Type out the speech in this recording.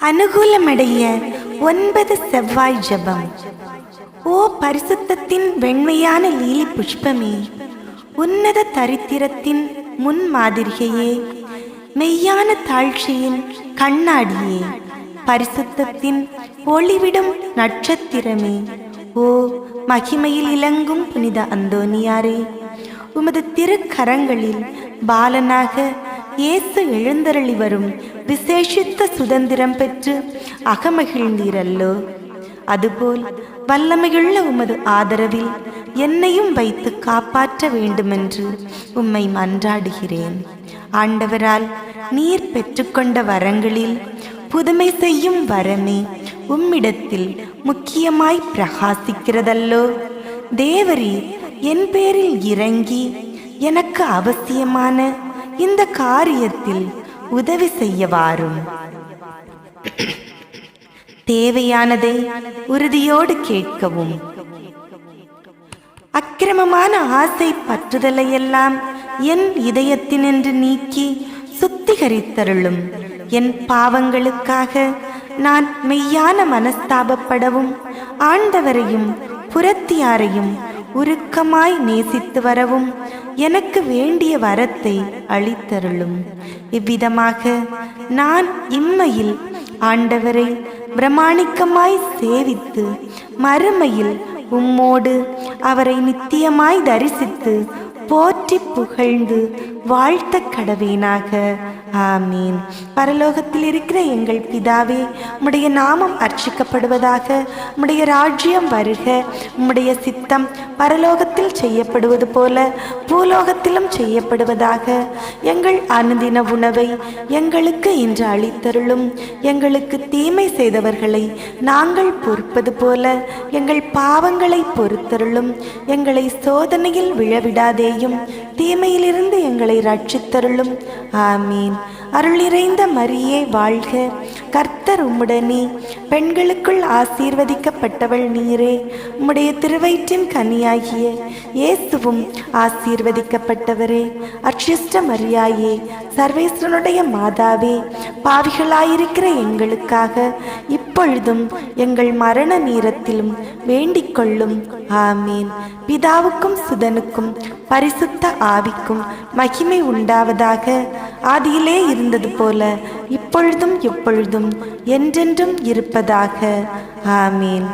அனுகூலமடைய 9 செவ்வாய் ஜெபம். ஓ பரிசுத்தத்தின் வெண்மையான லீலி புஷ்பமே, உன்னத தரித்திரத்தின் முன்மாதிரிகையே, மெய்யான தாழ்ச்சியின் கண்ணாடியே, பரிசுத்தத்தின் ஒளிவிடும் நட்சத்திரமே, ஓ மகிமையில் இலங்கும் புனித அந்தோனியாரே, உமது திருக்கரங்களில் பாலனாக இயேசு எழுந்தருளி வரும் விசேஷித்த சுதந்திரம் பெற்று அகமகிழ்ந்தீரல்லோ, அதுபோல் வல்லமையுள்ள உமது ஆதரவில் என்னையும் வைத்து காப்பாற்ற வேண்டுமென்று உம்மை மன்றாடுகிறேன். ஆண்டவரால் நீர் பெற்றுக்கொண்ட வரங்களில் புதுமை செய்யும் வரமே உம்மிடத்தில் முக்கியமாய் பிரகாசிக்கிறதல்லோ. தேவரீர் என் பேரில் இறங்கி எனக்கு அவசியமான இந்த காரியத்தில் உதவி செய்ய வாரும். தேவையானதை உறுதியோடு கேட்கவும். அக்கிரமமான ஆசை பற்றுதலையெல்லாம் என் இதயத்தினின்று நீக்கி சுத்திகரித்தருளும். என் பாவங்களுக்காக நான் மெய்யான மனஸ்தாபப்படவும் ஆண்டவரையும் புரத்தியாரையும் உருக்கமாய் நேசித்து வரவும் எனக்கு வேண்டிய வரத்தை அளித்தருளும். இவ்விதமாக நான் இம்மையில் ஆண்டவரை பிரமாணிக்கமாய் சேவித்து மறுமையில் உம்மோடு அவரை நித்தியமாய் தரிசித்து போற்றி புகழ்ந்து வாழ்த்த கடவேனாக. ஆமீன். பரலோகத்தில் இருக்கிற எங்கள் பிதாவே, உம்முடைய நாமம் அர்ச்சிக்கப்படுவதாக, உம்முடைய ராஜ்யம் வருக, உம்முடைய சித்தம் பரலோகத்தில் செய்யப்படுவது போல பூலோகத்திலும் செய்யப்படுவதாக. எங்கள் அனுதின உணவை எங்களுக்கு இன்று அளித்தருளும். எங்களுக்கு தீமை செய்தவர்களை நாங்கள் பொறுப்பது போல எங்கள் பாவங்களை பொறுத்தருளும். எங்களை சோதனையில் விழவிடாதேயும், தீமையிலிருந்து எங்களை ரட்சித்தருளும். ஆமீன். அருள் நிறைந்த மரியே வாழ்க, கர்த்தர் உம்முடனே, பெண்களுக்குள் ஆசீர்வதிக்கப்பட்டவள் நீரே, உம்முடைய திருவயிற்றின் கனியாகிய இயேசுவும் ஆசீர்வதிக்கப்பட்டவரே. அர்ச்சிஷ்ட மரியாயே, சர்வேஸ்வரனுடைய மாதாவே, பாவிகளாயிருக்கிற எங்களுக்காக இப்பொழுதும் எங்கள் மரண நேரத்திலும் வேண்டிக் கொள்ளும். ஆமீன். பிதாவுக்கும் சுதனுக்கும் பரிசுத்த ஆவிக்கும் மகிமை உண்டாவதாக. ஆதியிலே இருந்தது போல இப்பொழுதும் எப்பொழுதும் என்றென்றும் இருப்பதாக. ஆமீன்.